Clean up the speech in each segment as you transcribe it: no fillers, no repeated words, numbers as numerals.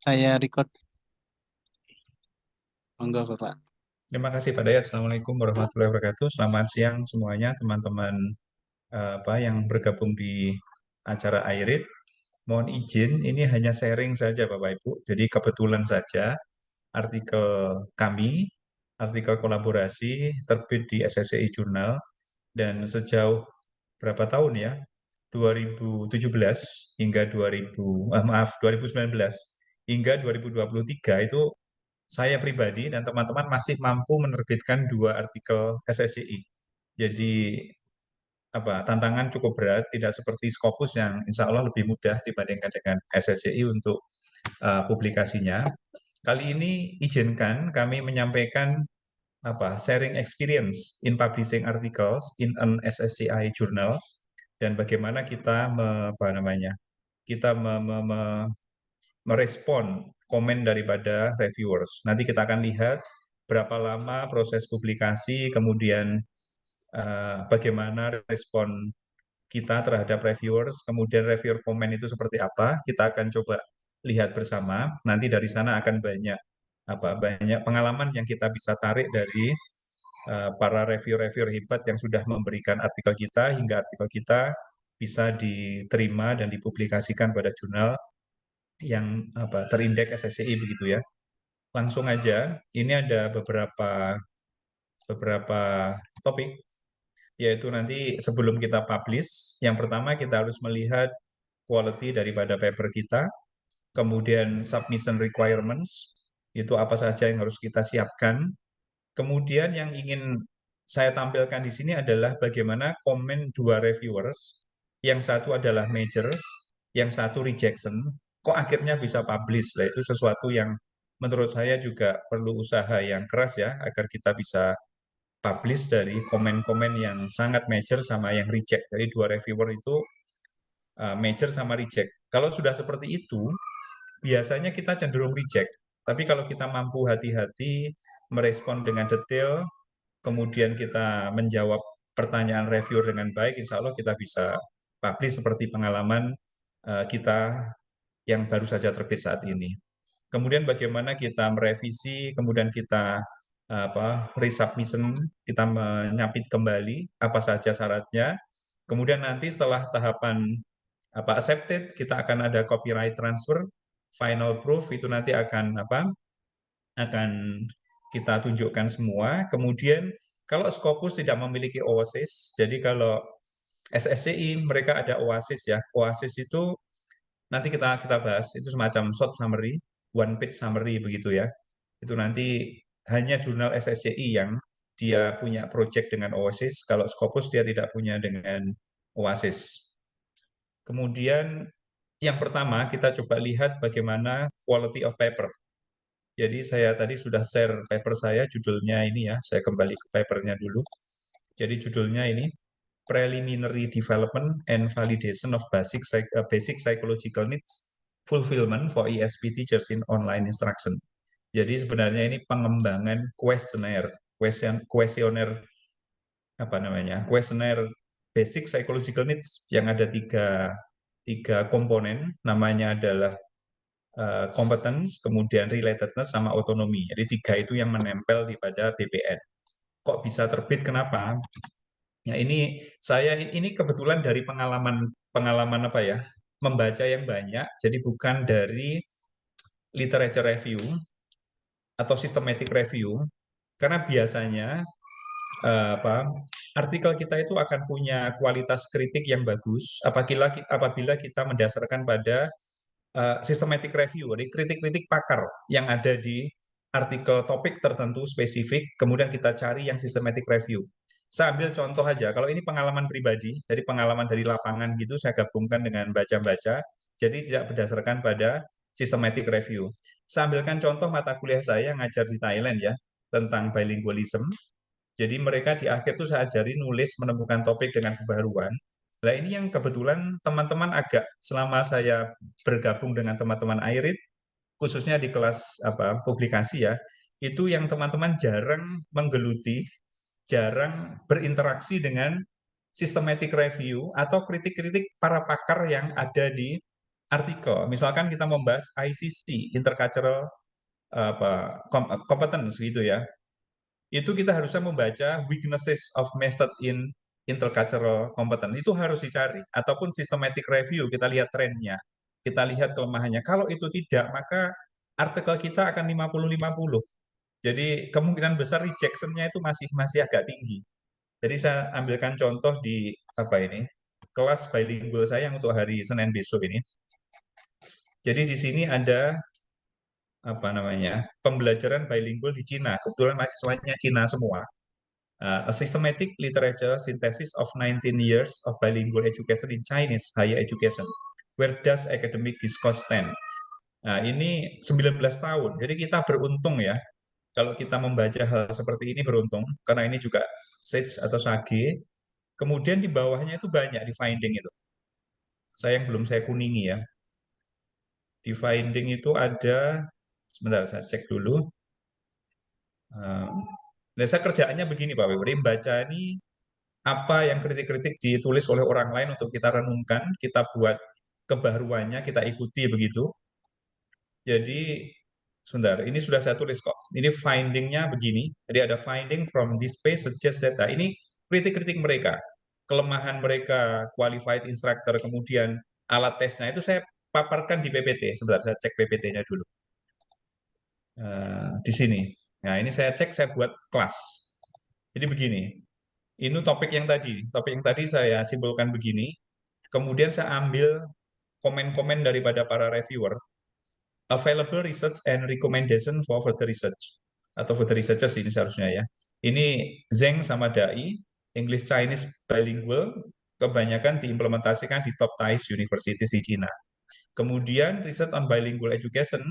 Saya record. Monggo, Bapak. Terima kasih Pak Dayat. Assalamualaikum warahmatullahi wabarakatuh. Selamat siang semuanya teman-teman yang bergabung di acara iRead. Mohon izin, ini hanya sharing saja Bapak Ibu. Jadi kebetulan saja artikel kami, artikel kolaborasi terbit di SSCI Journal dan sejauh berapa tahun ya? 2017 hingga 2019 hingga 2023 itu saya pribadi dan teman-teman masih mampu menerbitkan 2 artikel SSCI. Jadi tantangan cukup berat, tidak seperti Scopus yang insya Allah lebih mudah dibandingkan dengan SSCI untuk publikasinya. Kali ini izinkan kami menyampaikan sharing experience in publishing articles in an SSCI journal dan bagaimana kita kita merespon komen daripada reviewers. Nanti kita akan lihat berapa lama proses publikasi, kemudian bagaimana respon kita terhadap reviewers, kemudian reviewer komen itu seperti apa, kita akan coba lihat bersama. Nanti dari sana akan banyak pengalaman yang kita bisa tarik dari para reviewer-reviewer hebat yang sudah memberikan artikel kita hingga artikel kita bisa diterima dan dipublikasikan pada jurnal yang terindeks SSCI begitu ya. Langsung aja, ini ada beberapa topik, yaitu nanti sebelum kita publish, yang pertama kita harus melihat quality daripada paper kita, kemudian submission requirements, itu apa saja yang harus kita siapkan. Kemudian yang ingin saya tampilkan di sini adalah bagaimana komen 2 reviewers, yang satu adalah majors, yang satu rejection, kok akhirnya bisa publish. Nah, itu sesuatu yang menurut saya juga perlu usaha yang keras ya, agar kita bisa publish dari komen-komen yang sangat major sama yang reject. Jadi 2 reviewer itu major sama reject. Kalau sudah seperti itu, biasanya kita cenderung reject. Tapi kalau kita mampu hati-hati merespon dengan detail, kemudian kita menjawab pertanyaan reviewer dengan baik, insya Allah kita bisa publish seperti pengalaman kita yang baru saja terbit saat ini. Kemudian bagaimana kita merevisi, kemudian kita resubmission, kita menyapit kembali apa saja syaratnya. Kemudian nanti setelah tahapan accepted, kita akan ada copyright transfer, final proof itu nanti akan kita tunjukkan semua. Kemudian kalau Scopus tidak memiliki OASIS, jadi kalau SSCI mereka ada OASIS ya. OASIS itu nanti kita bahas, itu semacam short summary, one page summary begitu ya. Itu nanti hanya jurnal SSCI yang dia punya project dengan OASIS, kalau Scopus dia tidak punya dengan OASIS. Kemudian yang pertama kita coba lihat bagaimana quality of paper. Jadi saya tadi sudah share paper saya, judulnya ini ya, saya kembali ke papernya dulu. Jadi judulnya ini, Preliminary Development and Validation of Basic Psychological Needs Fulfillment for ESP Teachers in Online Instruction. Jadi sebenarnya ini pengembangan kuesioner kuesioner Basic Psychological Needs yang ada tiga komponen, namanya adalah competence, kemudian relatedness, sama otonomi. Jadi 3 itu yang menempel di pada BPN. Kok bisa terbit? Kenapa? Ya ini kebetulan dari pengalaman pengalaman membaca yang banyak. Jadi bukan dari literature review atau systematic review, karena biasanya artikel kita itu akan punya kualitas kritik yang bagus apabila kita mendasarkan pada systematic review, jadi kritik-kritik pakar yang ada di artikel topik tertentu spesifik, kemudian kita cari yang systematic review. Saya ambil contoh aja, kalau ini pengalaman pribadi, dari pengalaman dari lapangan gitu, saya gabungkan dengan baca-baca, jadi tidak berdasarkan pada systematic review. Saya ambilkan contoh mata kuliah saya ngajar di Thailand ya, tentang bilingualism. Jadi mereka di akhir tuh saya ajari nulis menemukan topik dengan kebaruan. Nah ini yang kebetulan teman-teman agak selama saya bergabung dengan teman-teman IRID, khususnya di kelas publikasi ya, itu yang teman-teman jarang menggeluti, jarang berinteraksi dengan systematic review atau kritik-kritik para pakar yang ada di artikel, misalkan kita membahas ICC, intercultural competence gitu ya, itu kita harusnya membaca weaknesses of method in intercultural competence. Itu harus dicari. Ataupun systematic review, kita lihat trennya. Kita lihat kelemahannya. Kalau itu tidak, maka artikel kita akan 50-50. Jadi kemungkinan besar rejection-nya itu masih masih agak tinggi. Jadi saya ambilkan contoh di apa ini kelas bilingual saya yang untuk hari Senin besok ini. Jadi di sini ada apa namanya pembelajaran bilingual di Cina. Kebetulan mahasiswanya Cina semua. A systematic literature synthesis of 19 years of bilingual education in Chinese higher education. Where does academic discourse stand? Nah, ini 19 tahun. Jadi kita beruntung ya. Kalau kita membaca hal seperti ini beruntung. Karena ini juga SAGE atau SAGE. Kemudian di bawahnya itu banyak di finding itu. Saya yang belum saya kuningi ya. Di finding itu ada, sebentar saya cek dulu. Nah, saya kerjaannya begini Pak Wibri, baca ini apa yang kritik-kritik ditulis oleh orang lain untuk kita renungkan, kita buat kebaruannya, kita ikuti begitu. Jadi, sebentar, ini sudah saya tulis kok. Ini findingnya begini. Jadi ada finding from this page suggest that. Nah, ini kritik-kritik mereka. Kelemahan mereka, qualified instructor, kemudian alat tesnya itu saya paparkan di PPT. Sebentar, saya cek PPT-nya dulu. Di sini. Nah, ini saya cek, saya buat kelas. Jadi begini, ini topik yang tadi saya simpulkan begini, kemudian saya ambil komen-komen daripada para reviewer, available research and recommendation for further research, atau further researchers ini seharusnya ya. Ini Zheng sama Dai, English Chinese bilingual, kebanyakan diimplementasikan di top tier universities di China. Kemudian research on bilingual education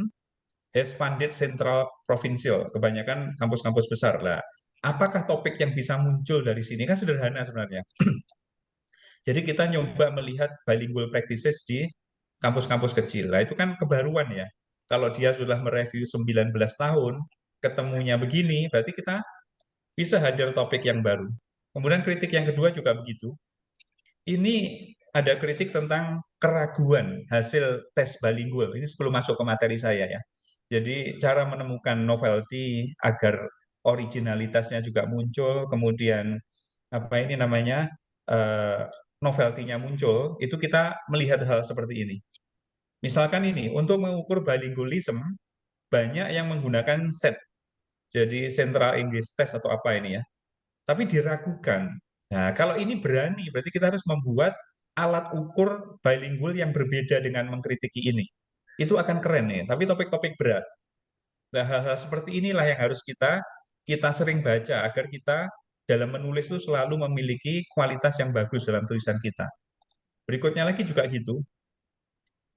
has funded central provincial, kebanyakan kampus-kampus besar lah. Apakah topik yang bisa muncul dari sini? Kan sederhana sebenarnya. Jadi kita nyoba melihat bilingual practices di kampus-kampus kecil. Nah, itu kan kebaruan ya. Kalau dia sudah mereview 19 tahun, ketemunya begini, berarti kita bisa hadir topik yang baru. Kemudian kritik yang kedua juga begitu. Ini ada kritik tentang keraguan hasil tes bilingual. Ini sebelum masuk ke materi saya ya. Jadi cara menemukan novelty agar originalitasnya juga muncul, kemudian apa ini namanya novelty-nya muncul, itu kita melihat hal seperti ini. Misalkan ini, untuk mengukur bilingualism, banyak yang menggunakan SET, jadi Central English Test atau apa ini ya, tapi diragukan. Nah, kalau ini berani, berarti kita harus membuat alat ukur bilingual yang berbeda dengan mengkritiki ini. Itu akan keren nih, tapi topik-topik berat. Nah, hal-hal seperti inilah yang harus kita sering baca agar kita dalam menulis itu selalu memiliki kualitas yang bagus dalam tulisan kita. Berikutnya lagi juga gitu.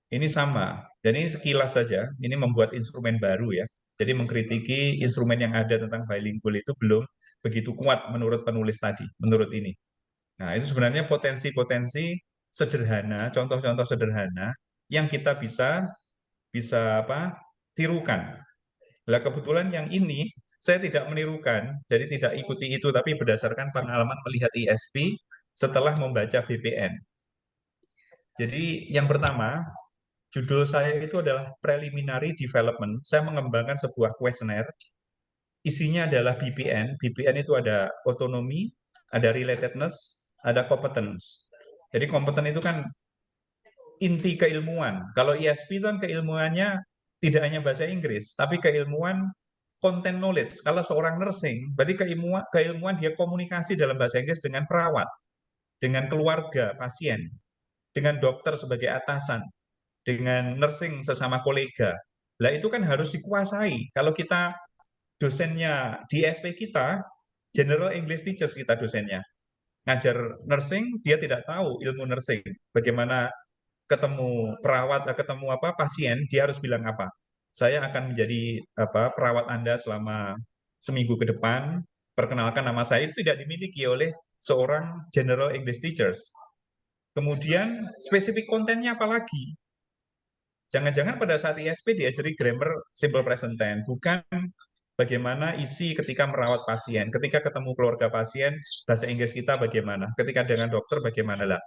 Ini sama. Dan ini sekilas saja. Ini membuat instrumen baru ya. Jadi mengkritiki instrumen yang ada tentang bilingual itu belum begitu kuat menurut penulis tadi, menurut ini. Nah, itu sebenarnya potensi-potensi sederhana, contoh-contoh sederhana yang kita bisa bisa apa? Tirukan. Nah, kebetulan yang ini saya tidak menirukan, jadi tidak ikuti itu, tapi berdasarkan pengalaman melihat ISP setelah membaca BPN. Jadi yang pertama, judul saya itu adalah Preliminary Development. Saya mengembangkan sebuah kuesioner. Isinya adalah BPN. BPN itu ada otonomi, ada relatedness, ada competence. Jadi kompeten itu kan inti keilmuan. Kalau ISP itu kan keilmuannya tidak hanya bahasa Inggris, tapi keilmuan content knowledge. Kalau seorang nursing, berarti keilmuan dia komunikasi dalam bahasa Inggris dengan perawat, dengan keluarga pasien, dengan dokter sebagai atasan, dengan nursing sesama kolega. Lah itu kan harus dikuasai. Kalau kita dosennya di SP kita, General English Teachers kita dosennya. Ngajar nursing, dia tidak tahu ilmu nursing. Bagaimana ketemu perawat, ketemu apa pasien, dia harus bilang apa. Saya akan menjadi apa perawat Anda selama seminggu ke depan. Perkenalkan nama saya itu tidak dimiliki oleh seorang General English Teachers. Kemudian spesifik kontennya apa lagi? Jangan-jangan pada saat ISP diajari grammar simple present tense, bukan bagaimana isi ketika merawat pasien, ketika ketemu keluarga pasien, bahasa Inggris kita bagaimana, ketika dengan dokter bagaimana lah.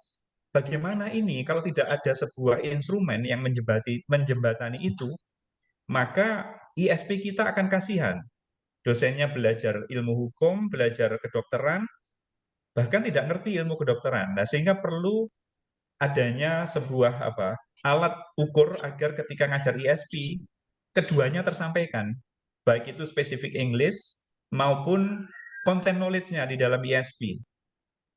bagaimana ini kalau tidak ada sebuah instrumen yang menjembatani itu, maka ISP kita akan kasihan. Dosennya belajar ilmu hukum, belajar kedokteran, bahkan tidak ngerti ilmu kedokteran. Nah, sehingga perlu adanya sebuah alat ukur agar ketika ngajar ISP, keduanya tersampaikan, baik itu spesifik English maupun content knowledge-nya di dalam ISP.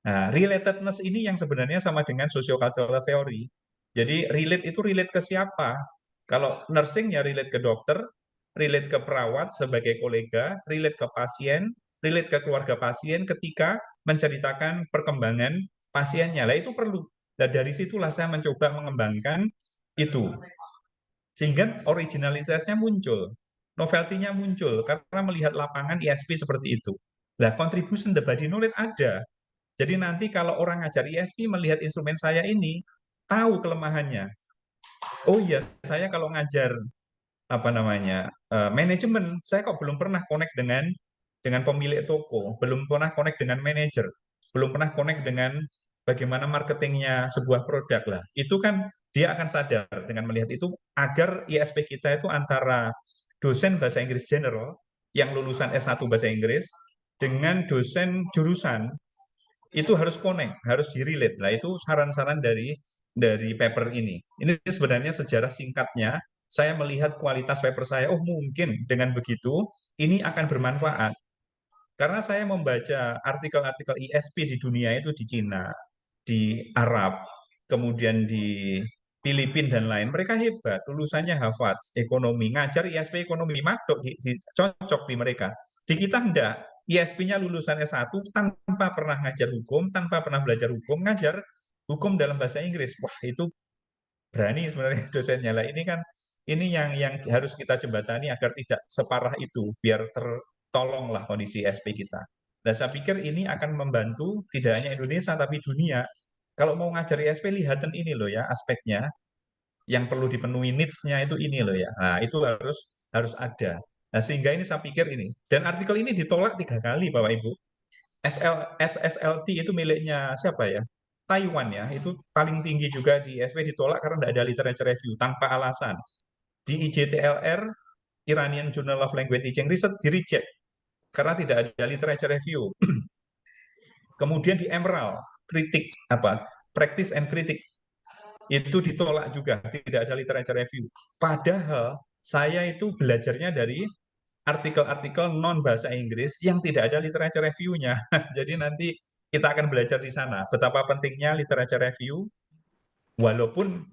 Nah, relatedness ini yang sebenarnya sama dengan sociocultural theory. Jadi relate itu relate ke siapa? Kalau nursing ya relate ke dokter, relate ke perawat sebagai kolega, relate ke pasien, relate ke keluarga pasien ketika menceritakan perkembangan pasiennya. Lah itu perlu. Dan dari situlah saya mencoba mengembangkan itu. Sehingga originalitasnya muncul, novelty-nya muncul karena melihat lapangan ISP seperti itu. Nah, contribution the body knowledge ada. Jadi nanti kalau orang ngajar ISP melihat instrumen saya ini, tahu kelemahannya. Oh iya, saya kalau ngajar manajemen, saya kok belum pernah connect dengan pemilik toko, belum pernah connect dengan manajer, belum pernah connect dengan bagaimana marketingnya sebuah produk lah. Itu kan dia akan sadar dengan melihat itu agar ISP kita itu antara dosen bahasa Inggris general yang lulusan S1 bahasa Inggris dengan dosen jurusan itu harus connect, harus direlate. Nah, itu saran-saran dari paper ini. Ini sebenarnya sejarah singkatnya. Saya melihat kualitas paper saya, oh mungkin dengan begitu ini akan bermanfaat. Karena saya membaca artikel-artikel ISP di dunia itu di Cina, di Arab, kemudian di Filipina dan lain. Mereka hebat, lulusannya Harvard, ekonomi, ngajar ISP ekonomi, madok, cocok di mereka. Di kita enggak, ISP-nya lulusan S1 tanpa pernah ngajar hukum, tanpa pernah belajar hukum, ngajar hukum dalam bahasa Inggris. Wah, itu berani sebenarnya dosennya. Lah ini kan ini yang harus kita jembatani agar tidak separah itu, biar tertolonglah kondisi ISP kita. Nah, saya pikir ini akan membantu tidak hanya Indonesia tapi dunia. Kalau mau ngajar ISP, lihatan ini loh ya aspeknya yang perlu dipenuhi needs-nya itu ini loh ya. Nah, itu harus ada. Nah, sehingga ini saya pikir ini. Dan artikel ini ditolak 3 kali, Bapak Ibu. SSLT itu miliknya siapa ya? Taiwan ya, itu paling tinggi juga di ISP ditolak karena tidak ada literature review, tanpa alasan. Di IJTLR, Iranian Journal of Language Teaching Research, di-reject karena tidak ada literature review. Kemudian di Emerald, kritik practice and kritik itu ditolak juga, tidak ada literature review. Padahal saya itu belajarnya dari artikel-artikel non bahasa Inggris yang tidak ada literature review-nya. Jadi nanti kita akan belajar di sana betapa pentingnya literature review, walaupun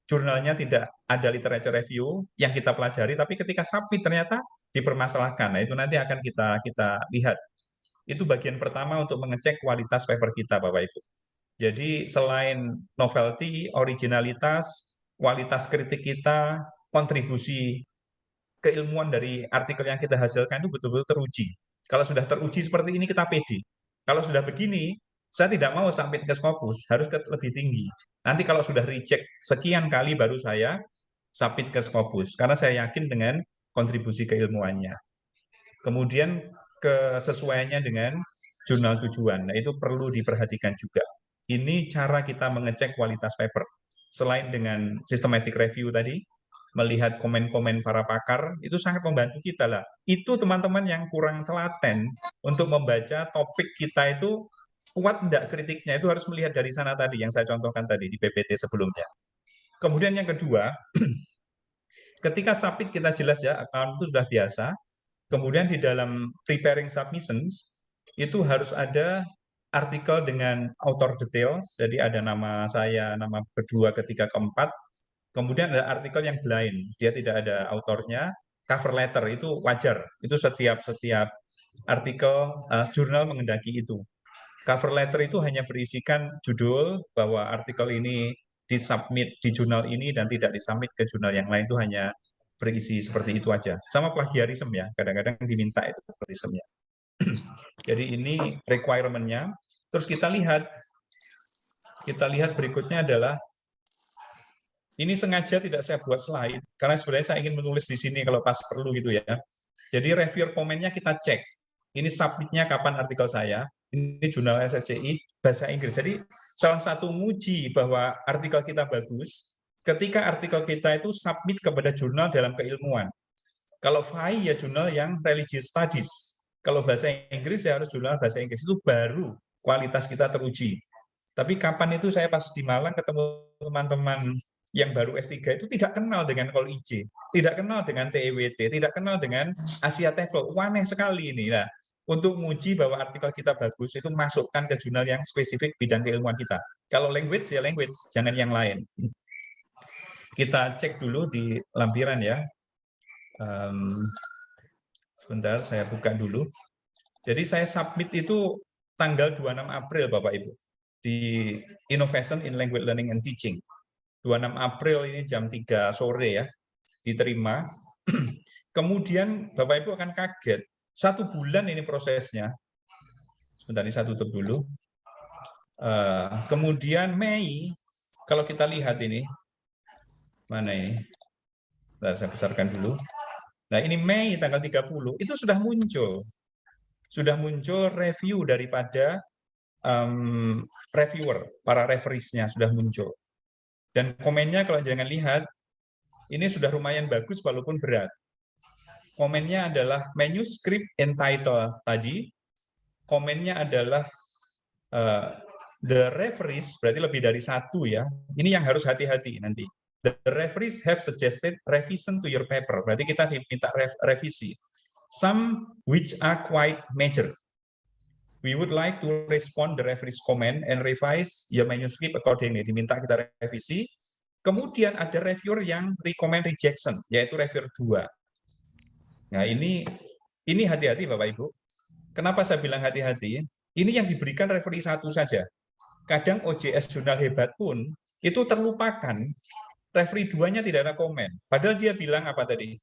jurnalnya tidak ada literature review yang kita pelajari, tapi ketika submit ternyata dipermasalahkan. Nah, itu nanti akan kita lihat. Itu bagian pertama untuk mengecek kualitas paper kita, Bapak Ibu. Jadi selain novelty, originalitas, kualitas kritik kita, kontribusi keilmuan dari artikel yang kita hasilkan itu betul-betul teruji. Kalau sudah teruji seperti ini kita pede. Kalau sudah begini, saya tidak mau sampai ke Scopus, harus ke lebih tinggi. Nanti kalau sudah reject sekian kali baru saya submit ke Scopus, karena saya yakin dengan kontribusi keilmuannya. Kemudian kesesuaiannya dengan jurnal tujuan, nah, itu perlu diperhatikan juga. Ini cara kita mengecek kualitas paper. Selain dengan systematic review tadi, melihat komen-komen para pakar, itu sangat membantu kita lah. Itu teman-teman yang kurang telaten untuk membaca topik kita itu kuat enggak kritiknya, itu harus melihat dari sana tadi, yang saya contohkan tadi di PPT sebelumnya. Kemudian yang kedua, ketika submit kita jelas ya, account itu sudah biasa. Kemudian di dalam preparing submissions, itu harus ada artikel dengan author details, jadi ada nama saya, nama kedua, ketiga, keempat. Kemudian ada artikel yang blind, dia tidak ada autornya. Cover letter itu wajar, itu setiap artikel jurnal mengendaki itu. Cover letter itu hanya berisikan judul bahwa artikel ini disubmit di jurnal ini dan tidak disubmit ke jurnal yang lain, itu hanya berisi seperti itu aja. Sama plagiarisme ya, kadang-kadang diminta itu plagiarisme-nya. Jadi ini requirement-nya. Terus kita lihat berikutnya adalah ini sengaja tidak saya buat slide karena sebenarnya saya ingin menulis di sini kalau pas perlu gitu ya. Jadi reviewer komennya kita cek. Ini submitnya kapan artikel saya. Ini jurnal SSCI bahasa Inggris. Jadi salah satu muji bahwa artikel kita bagus ketika artikel kita itu submit kepada jurnal dalam keilmuan. Kalau FAI ya jurnal yang religious studies. Kalau bahasa Inggris ya harus jurnal bahasa Inggris, itu baru kualitas kita teruji. Tapi kapan itu saya pas di Malang ketemu teman-teman yang baru S3 itu tidak kenal dengan KOL-IJ, tidak kenal dengan TEWT, tidak kenal dengan Asia TEFL. Aneh sekali ini. Nah, untuk menguji bahwa artikel kita bagus itu masukkan ke jurnal yang spesifik bidang keilmuan kita. Kalau language ya language, jangan yang lain. Kita cek dulu di lampiran ya. Sebentar, saya buka dulu. Jadi saya submit itu tanggal 26 April, Bapak Ibu, di Innovation in Language Learning and Teaching. 26 April ini jam 3 sore ya, diterima. Kemudian Bapak Ibu akan kaget, 1 bulan ini prosesnya. Sebentar, ini saya tutup dulu. Kemudian Mei, kalau kita lihat ini, mana ini? Nah, saya besarkan dulu. Nah, ini Mei tanggal 30, itu sudah muncul. Sudah muncul review daripada reviewer, para referees-nya sudah muncul. Dan komennya kalau jangan lihat, ini sudah lumayan bagus walaupun berat. Komennya adalah manuscript entitled tadi, komennya adalah the referees, berarti lebih dari 1 ya. Ini yang harus hati-hati nanti. The referees have suggested revision to your paper, berarti kita diminta revisi. Some which are quite major. We would like to respond the referee's comment and revise your manuscript accordingly. Diminta kita revisi. Kemudian ada reviewer yang recommend rejection, yaitu reviewer 2. Nah, ini hati-hati Bapak Ibu. Kenapa saya bilang hati-hati? Ini yang diberikan referee 1 saja. Kadang OJS jurnal hebat pun itu terlupakan. Referee 2-nya tidak ada komen. Padahal dia bilang apa tadi?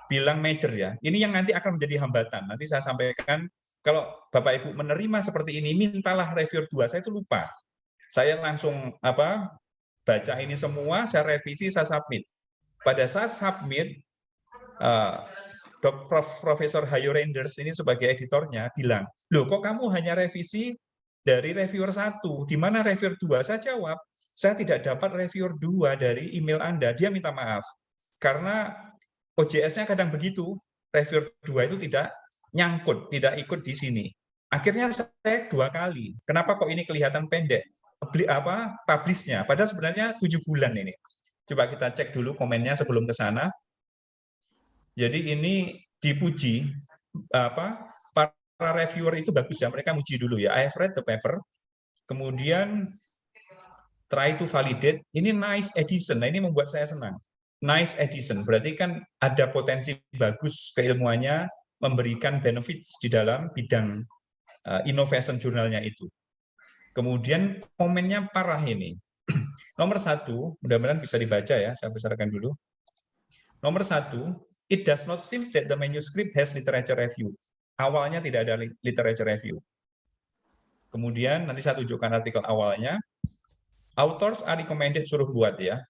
Bilang major ya. Ini yang nanti akan menjadi hambatan. Nanti saya sampaikan, kalau Bapak Ibu menerima seperti ini, mintalah reviewer 2. Saya itu lupa. Saya langsung baca ini semua, saya revisi, saya submit. Pada saat submit, Profesor Hayo Renders ini sebagai editornya bilang, loh kok kamu hanya revisi dari reviewer 1, di mana reviewer 2? Saya jawab, saya tidak dapat reviewer 2 dari email Anda. Dia minta maaf. Karena OJS-nya kadang begitu, reviewer 2 itu tidak nyangkut, tidak ikut di sini. Akhirnya saya 2 kali. Kenapa kok ini kelihatan pendek? Publish-nya, padahal sebenarnya 7 bulan ini. Coba kita cek dulu komennya sebelum ke sana. Jadi ini dipuji, para reviewer itu bagus ya, mereka muji dulu ya. I have read the paper, kemudian try to validate, ini nice edition. Nah, ini membuat saya senang. Nice edition, berarti kan ada potensi bagus keilmuannya, memberikan benefits di dalam bidang innovation jurnalnya itu. Kemudian komennya parah ini. Nomor 1, mudah-mudahan bisa dibaca ya, saya besarkan dulu. Nomor 1, it does not seem that the manuscript has literature review. Awalnya tidak ada literature review. Kemudian nanti saya tunjukkan artikel awalnya. Authors are recommended, suruh buat ya.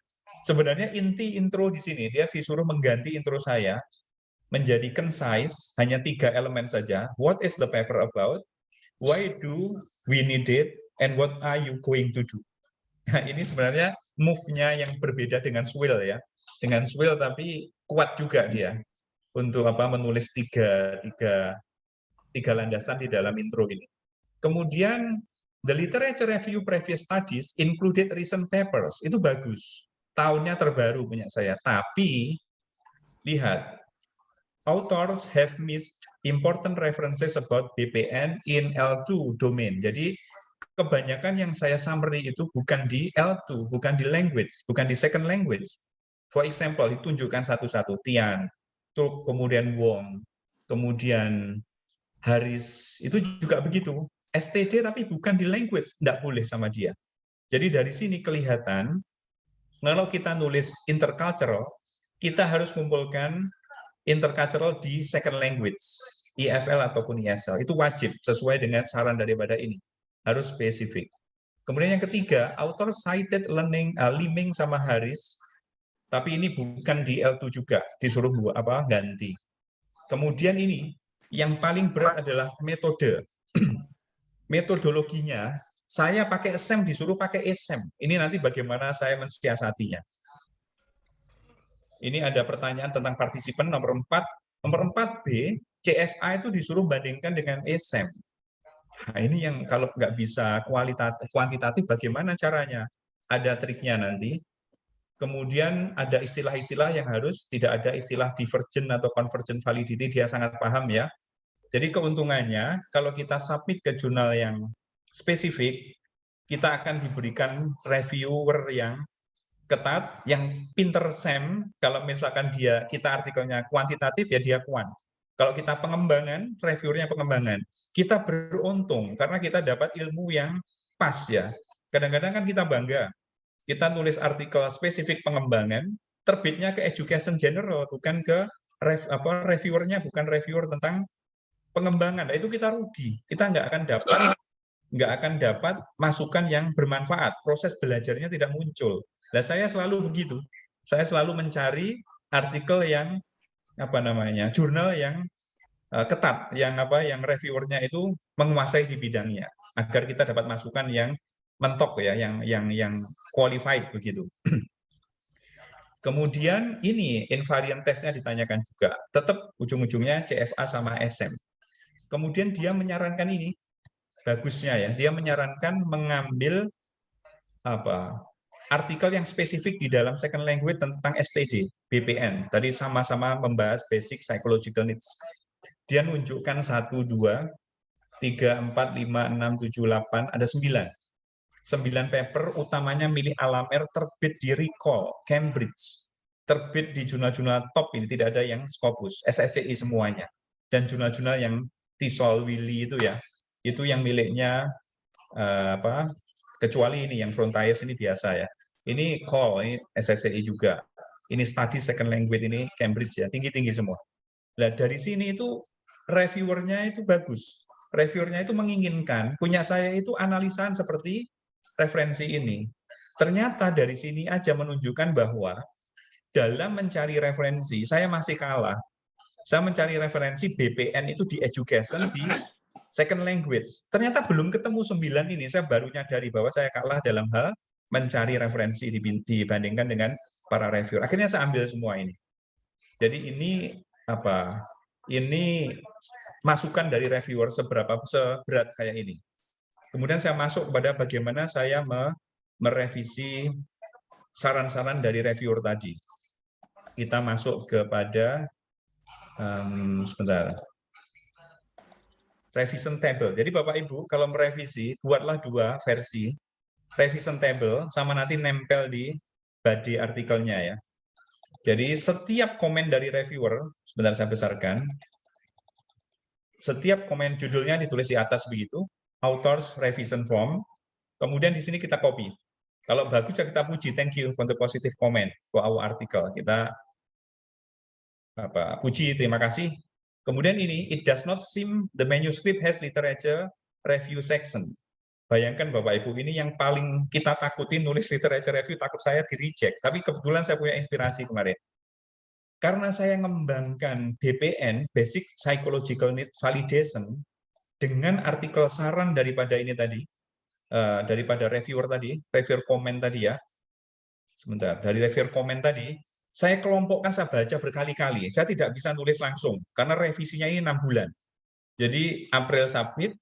Sebenarnya inti intro di sini, dia disuruh mengganti intro saya menjadi concise, hanya 3 elemen saja. What is the paper about? Why do we need it? And what are you going to do? Nah, ini sebenarnya move-nya yang berbeda dengan Swill ya. Dengan Swill tapi kuat juga dia untuk menulis tiga landasan di dalam intro ini. Kemudian the literature review previous studies included recent papers. Itu bagus. Tahunnya terbaru punya saya. Tapi lihat, authors have missed important references about BPN in L2 domain. Jadi kebanyakan yang saya summary itu bukan di L2, bukan di language, bukan di second language. For example, ditunjukkan satu-satu, Tian, Truk, kemudian Wong, kemudian Haris, itu juga begitu. STD tapi bukan di language, tidak boleh sama dia. Jadi dari sini kelihatan, kalau kita nulis intercultural, kita harus kumpulkan intercultural di second language, EFL ataupun ESL. Itu wajib, sesuai dengan saran daripada ini. Harus spesifik. Kemudian yang ketiga, author cited Liming sama Haris, tapi ini bukan di L2 juga, disuruh ganti. Kemudian ini, yang paling berat adalah metode. metodologinya, saya pakai SEM disuruh pakai ESEM. Ini nanti bagaimana saya mensiasatinya. Ini ada pertanyaan tentang partisipan nomor 4. Nomor 4B, CFA itu disuruh bandingkan dengan ESEM. Nah, ini yang kalau nggak bisa kuantitatif, bagaimana caranya? Ada triknya nanti. Kemudian ada istilah-istilah yang harus, tidak ada istilah divergent atau convergent validity, dia sangat paham ya. Jadi keuntungannya, kalau kita submit ke jurnal yang spesifik, kita akan diberikan reviewer yang ketat, yang pinter SEM. Kalau misalkan kita artikelnya kuantitatif, ya dia kuant. Kalau kita pengembangan, reviewernya pengembangan. Kita beruntung, karena kita dapat ilmu yang pas ya. Kadang-kadang kan kita bangga, kita nulis artikel spesifik pengembangan, terbitnya ke education general, bukan ke reviewernya, bukan reviewer tentang pengembangan. Nah, itu kita rugi. Kita nggak akan dapat masukan yang bermanfaat. Proses belajarnya tidak muncul. Nah, saya selalu begitu. Saya selalu mencari artikel yang jurnal yang ketat, yang reviewernya itu menguasai di bidangnya, agar kita dapat masukan yang mentok ya, yang qualified begitu. Kemudian ini invariant testnya ditanyakan juga, tetap ujung-ujungnya CFA sama SM. Kemudian dia menyarankan ini, bagusnya ya, dia menyarankan mengambil artikel yang spesifik di dalam second language tentang STD, BPN. Tadi sama-sama membahas basic psychological needs. Dia nunjukkan 1, 2, 3, 4, 5, 6, 7, 8, ada 9. 9 paper, utamanya milik Alamer, terbit di Recall, Cambridge. Terbit di jurnal-jurnal top ini, tidak ada yang Scopus, SSCI semuanya. Dan jurnal-jurnal yang Tisol, Willy itu ya, itu yang miliknya kecuali ini yang Frontiers ini biasa ya. Ini Call, ini SSCI juga. Ini study second language, ini Cambridge ya, tinggi-tinggi semua. Nah, dari sini itu reviewernya itu bagus. Reviewernya itu menginginkan punya saya itu analisaan seperti referensi ini. Ternyata dari sini aja menunjukkan bahwa dalam mencari referensi, saya masih kalah. Saya mencari referensi BPN itu di education, di second language. Ternyata belum ketemu 9 ini, saya baru nyadari bahwa saya kalah dalam hal mencari referensi dibandingkan dengan para reviewer. Akhirnya saya ambil semua ini. Jadi ini ini masukan dari reviewer seberat kayak ini. Kemudian saya masuk kepada bagaimana saya merevisi saran-saran dari reviewer tadi. Kita masuk kepada revision table. Jadi Bapak Ibu kalau merevisi, buatlah 2 versi, revision table sama nanti nempel di body artikelnya ya. Jadi setiap komen dari reviewer, sebentar saya besarkan, setiap komen judulnya ditulis di atas begitu, authors revision form, kemudian di sini kita copy. Kalau bagus ya kita puji, thank you for the positive comment for our article. Kita puji, terima kasih. Kemudian ini, it does not seem the manuscript has literature review section. Bayangkan Bapak Ibu, ini yang paling kita takutin nulis literature review, takut saya di reject. Tapi kebetulan saya punya inspirasi kemarin. Karena saya mengembangkan BPN, Basic Psychological Need Validation, dengan artikel saran daripada ini tadi, daripada reviewer tadi, reviewer komen tadi ya, sebentar, dari reviewer komen tadi, saya kelompokkan, saya baca berkali-kali. Saya tidak bisa nulis langsung, karena revisinya ini 6 bulan. Jadi April submit,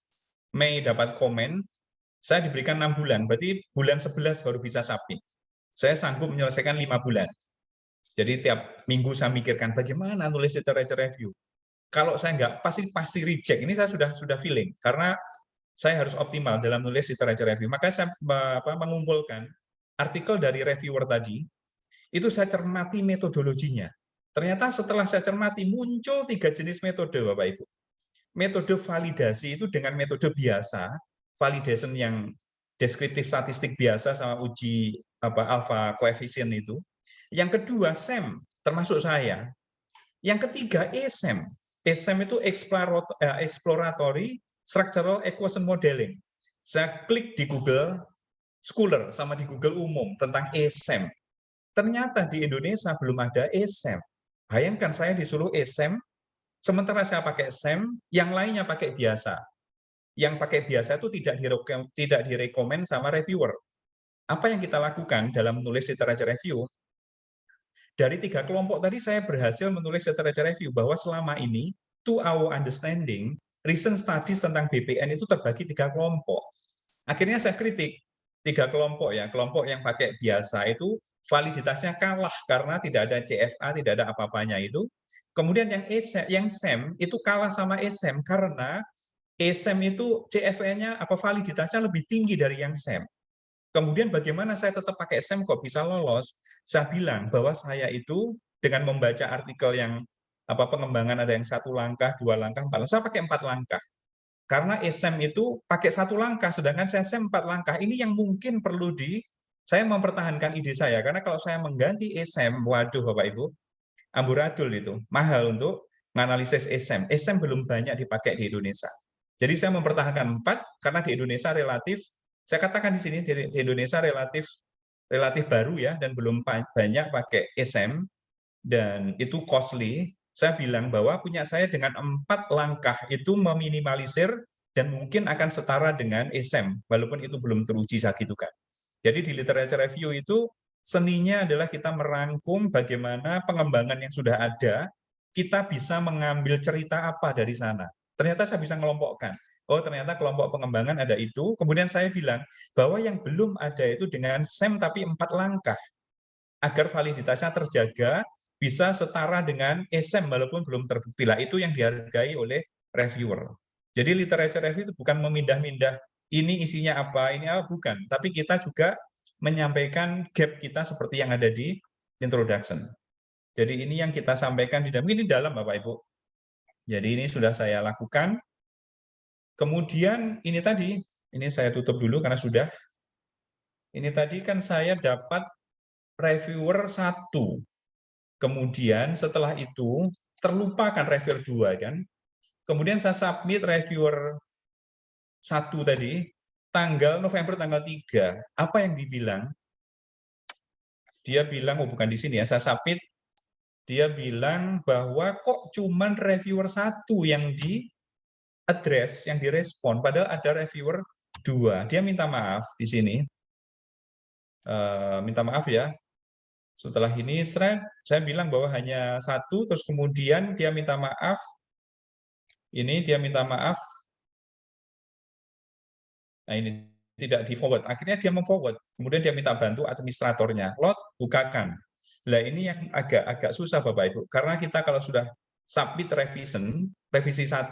Mei dapat komen, saya diberikan 6 bulan, berarti bulan 11 baru bisa submit. Saya sanggup menyelesaikan 5 bulan. Jadi tiap minggu saya mikirkan bagaimana nulis literature review. Kalau saya nggak pasti reject. Ini saya sudah feeling karena saya harus optimal dalam nulis literature review. Maka saya mengumpulkan artikel dari reviewer tadi. Itu saya cermati metodologinya. Ternyata setelah saya cermati muncul 3 jenis metode, Bapak Ibu. Metode validasi itu dengan metode biasa, validation yang deskriptif statistik biasa sama uji alpha coefficient itu. Yang kedua SEM, termasuk saya. Yang ketiga ESEM. ESEM itu exploratory structural equation modeling. Saya klik di Google Scholar sama di Google umum tentang ESEM. Ternyata di Indonesia belum ada ESEM. Bayangkan saya disuruh ESEM, sementara saya pakai SEM, yang lainnya pakai biasa. yang pakai biasa itu tidak direkomend sama reviewer. Apa yang kita lakukan dalam menulis literature review? Dari 3 kelompok tadi saya berhasil menulis literature review bahwa selama ini, to our understanding, recent studies tentang BPN itu terbagi 3 kelompok. Akhirnya saya kritik 3 kelompok ya, kelompok yang pakai biasa itu validitasnya kalah karena tidak ada CFA, tidak ada apa-apanya itu. Kemudian yang SEM itu kalah sama ESEM karena ESEM itu CFA-nya apa validitasnya lebih tinggi dari yang SEM. Kemudian bagaimana saya tetap pakai SEM kok bisa lolos? Saya bilang bahwa saya itu dengan membaca artikel yang apa pengembangan ada yang 1 langkah, 2 langkah, 4 langkah, saya pakai 4 langkah. Karena ESEM itu pakai 1 langkah, sedangkan saya SEM 4 langkah. Ini yang mungkin perlu saya mempertahankan ide saya, karena kalau saya mengganti ESEM, waduh Bapak Ibu, amburadul itu, mahal untuk menganalisis ESEM. ESEM belum banyak dipakai di Indonesia. Jadi saya mempertahankan 4 karena di Indonesia relatif, saya katakan di sini di Indonesia relatif baru ya dan belum banyak pakai ESEM dan itu costly. Saya bilang bahwa punya saya dengan 4 langkah itu meminimalisir dan mungkin akan setara dengan ESEM walaupun itu belum teruji saya gitu kan. Jadi di literature review itu seninya adalah kita merangkum bagaimana pengembangan yang sudah ada, kita bisa mengambil cerita apa dari sana. Ternyata saya bisa mengelompokkan. Oh, ternyata kelompok pengembangan ada itu. Kemudian saya bilang bahwa yang belum ada itu dengan SEM tapi 4 langkah. Agar validitasnya terjaga, bisa setara dengan ESEM walaupun belum terbukti. Lah, itu yang dihargai oleh reviewer. Jadi literature review itu bukan memindah-mindah ini isinya apa, ini apa, bukan. Tapi kita juga menyampaikan gap kita seperti yang ada di introduction. Jadi ini yang kita sampaikan di dalam, ini dalam Bapak Ibu. Jadi ini sudah saya lakukan. Kemudian ini tadi, ini saya tutup dulu karena sudah. Ini tadi kan saya dapat reviewer 1. Kemudian setelah itu terlupakan reviewer 2 kan. Kemudian saya submit reviewer 1 tadi November tanggal 3. Apa yang dibilang? Dia bilang, oh bukan di sini ya, saya submit, dia bilang bahwa kok cuman reviewer 1 yang di address, yang direspon, padahal ada reviewer 2. Dia minta maaf di sini. Minta maaf ya. Setelah ini saya bilang bahwa hanya 1, terus kemudian dia minta maaf. Ini dia minta maaf. Nah ini tidak di-forward. Akhirnya dia mem-forward. Kemudian dia minta bantu administratornya. Lot, bukakan. Nah ini yang agak susah Bapak Ibu. Karena kita kalau sudah submit revisi 1,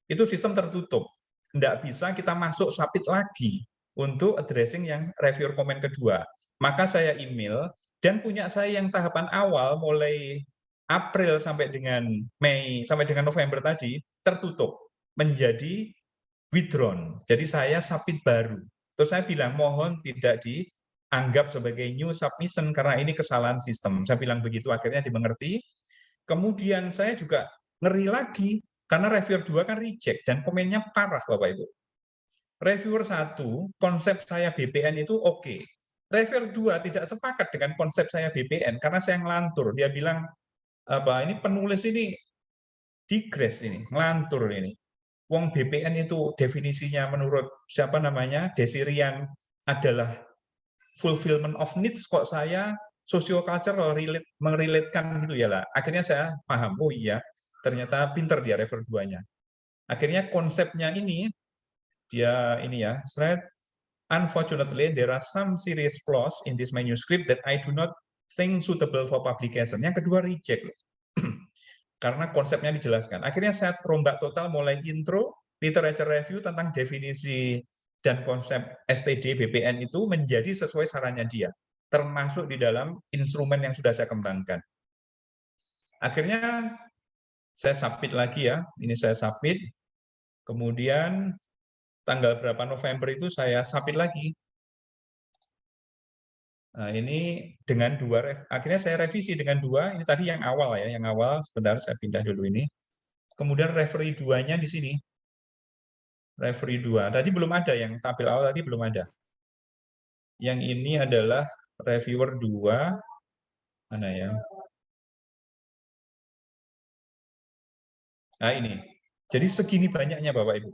itu sistem tertutup. Tidak bisa kita masuk submit lagi untuk addressing yang reviewer komen kedua. Maka saya email, dan punya saya yang tahapan awal mulai April sampai dengan Mei, sampai dengan November tadi, tertutup. Menjadi withdrawn. Jadi saya submit baru. Terus saya bilang, mohon tidak dianggap sebagai new submission karena ini kesalahan sistem. Saya bilang begitu, akhirnya dimengerti. Kemudian saya juga ngeri lagi, karena reviewer 2 kan reject, dan komennya parah Bapak Ibu. Reviewer 1, konsep saya BPN itu oke. Reviewer 2 tidak sepakat dengan konsep saya BPN, karena saya ngelantur. Dia bilang, ini penulis ini digres ini, ngelantur ini. Wong BPN itu definisinya menurut siapa namanya, Desirian adalah fulfillment of needs, kok saya socio-cultural merelatekan gitu ya lah. Akhirnya saya paham, oh iya, ternyata pinter dia reviewer 2-nya. Akhirnya konsepnya ini, dia ini ya, unfortunately, there are some serious flaws in this manuscript that I do not think suitable for publication. Yang kedua, reject. Karena konsepnya dijelaskan. Akhirnya saya rombak total mulai intro, literature review tentang definisi dan konsep STD BPN itu menjadi sesuai sarannya dia, termasuk di dalam instrumen yang sudah saya kembangkan. Akhirnya saya submit lagi ya, ini saya submit, kemudian tanggal berapa November itu saya submit lagi. Nah, ini dengan akhirnya saya revisi dengan 2, ini tadi yang awal ya, yang awal, sebentar saya pindah dulu ini. Kemudian referee 2-nya di sini. Referee 2. Tadi belum ada, yang tabel awal tadi belum ada. Yang ini adalah reviewer 2. Mana ya? Nah ini. Jadi segini banyaknya Bapak Ibu.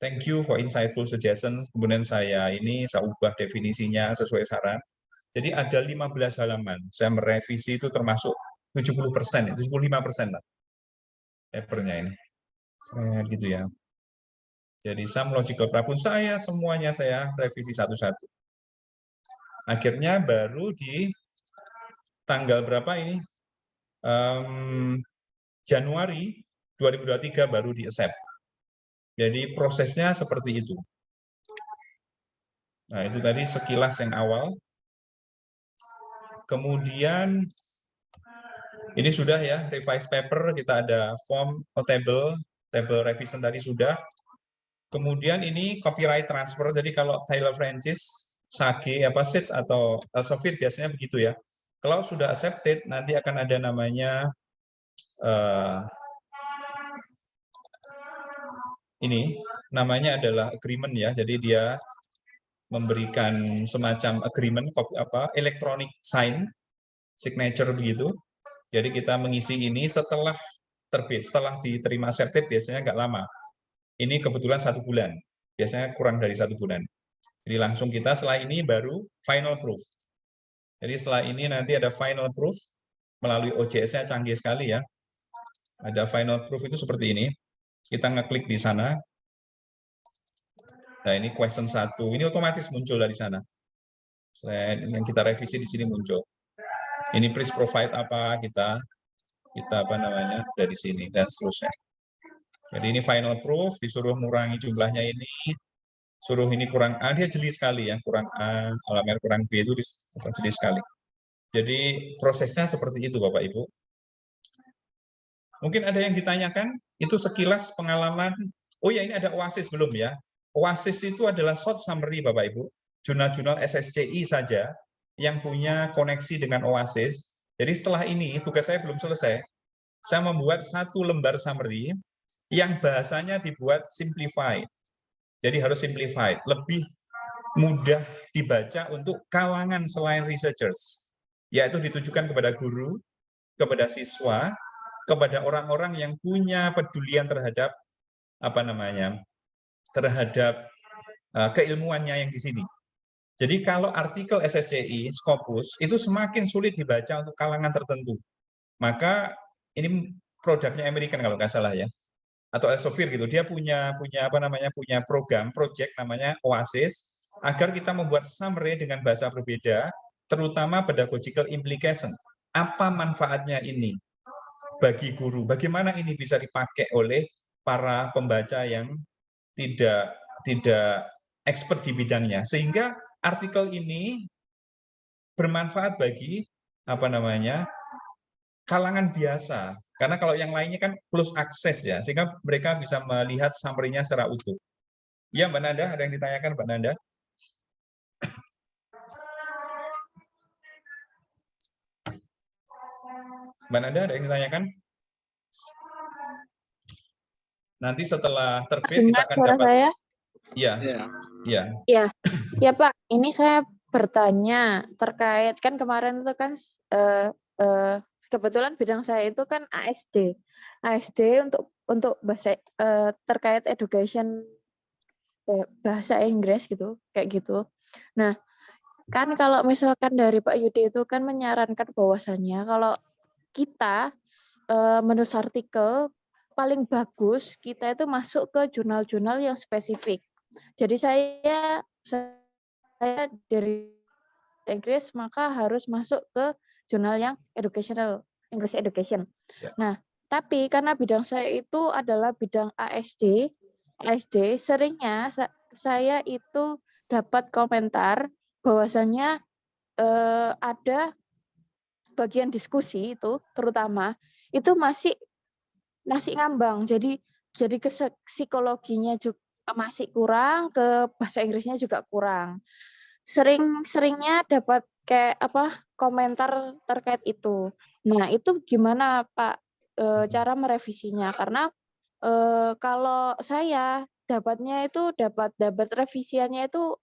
Thank you for insightful suggestions. Kemudian saya ubah definisinya sesuai saran. Jadi ada 15 halaman. Saya merevisi itu termasuk 70%, 75% lah papernya ini. Gitu ya. Jadi some logical problem semuanya saya revisi satu-satu. Akhirnya baru di tanggal berapa ini? Januari 2023 baru di-accept. Jadi prosesnya seperti itu. Nah, itu tadi sekilas yang awal. Kemudian ini sudah ya, revise paper, kita ada form, table revision tadi sudah. Kemudian ini copyright transfer, jadi kalau Taylor Francis, Sage, Sage atau Elsevier biasanya begitu ya. Kalau sudah accepted, nanti akan ada namanya ini, namanya adalah agreement ya. Jadi dia memberikan semacam agreement, electronic sign, signature begitu. Jadi kita mengisi ini setelah terbit, setelah diterima accepted biasanya nggak lama. Ini kebetulan 1 bulan, biasanya kurang dari 1 bulan. Jadi langsung kita setelah ini baru final proof. Jadi setelah ini nanti ada final proof, melalui OJS-nya canggih sekali ya. Ada final proof itu seperti ini. Kita ngeklik di sana. Nah ini question 1, ini otomatis muncul dari sana. Yang kita revisi di sini muncul. Ini please provide apa, kita dari sini, dan seterusnya. Jadi ini final proof, disuruh mengurangi jumlahnya ini, suruh ini kurang A, dia jeli sekali ya, kurang A, alamat kurang B itu jeli sekali. Jadi prosesnya seperti itu Bapak Ibu. Mungkin ada yang ditanyakan, itu sekilas pengalaman, oh ya ini ada OASIS belum ya. OASIS itu adalah short summary Bapak Ibu, jurnal-jurnal SSCI saja yang punya koneksi dengan OASIS. Jadi setelah ini, tugas saya belum selesai, saya membuat 1 lembar summary yang bahasanya dibuat simplified. Jadi harus simplified, lebih mudah dibaca untuk kalangan selain researchers, yaitu ditujukan kepada guru, kepada siswa, kepada orang-orang yang punya pedulian terhadap terhadap keilmuannya yang di sini. Jadi kalau artikel SSCI, Scopus, itu semakin sulit dibaca untuk kalangan tertentu. Maka ini produknya American kalau nggak salah ya, atau Elsevier gitu, dia punya program, project namanya Oasis, agar kita membuat summary dengan bahasa berbeda, terutama pedagogical implication. Apa manfaatnya ini bagi guru? Bagaimana ini bisa dipakai oleh para pembaca yang tidak expert di bidangnya, sehingga artikel ini bermanfaat bagi kalangan biasa. Karena kalau yang lainnya kan close access ya, sehingga mereka bisa melihat summary-nya secara utuh. Ya, Mbak Nanda, ada yang ditanyakan, Mbak Nanda? Mbak Nanda, ada yang ditanyakan? Nanti setelah terbit kita akan dapat. Saya? Iya. Iya. Iya. Ya, Pak. Ini saya bertanya terkait kan kemarin itu kan kebetulan bidang saya itu kan ASD. ASD untuk bahasa terkait education bahasa Inggris gitu, kayak gitu. Nah, kan kalau misalkan dari Pak Yudi itu kan menyarankan bahwasannya kalau kita menurut artikel paling bagus kita itu masuk ke jurnal-jurnal yang spesifik. Jadi saya dari Inggris maka harus masuk ke jurnal yang educational, English education. Ya. Nah, tapi karena bidang saya itu adalah bidang ASD, seringnya saya itu dapat komentar bahwasannya ada bagian diskusi itu terutama itu masih ngambang. Jadi ke psikologinya juga masih kurang, ke bahasa Inggrisnya juga kurang. Seringnya dapat kayak komentar terkait itu. Nah, itu gimana Pak cara merevisinya? Karena kalau saya dapatnya itu dapat revisiannya itu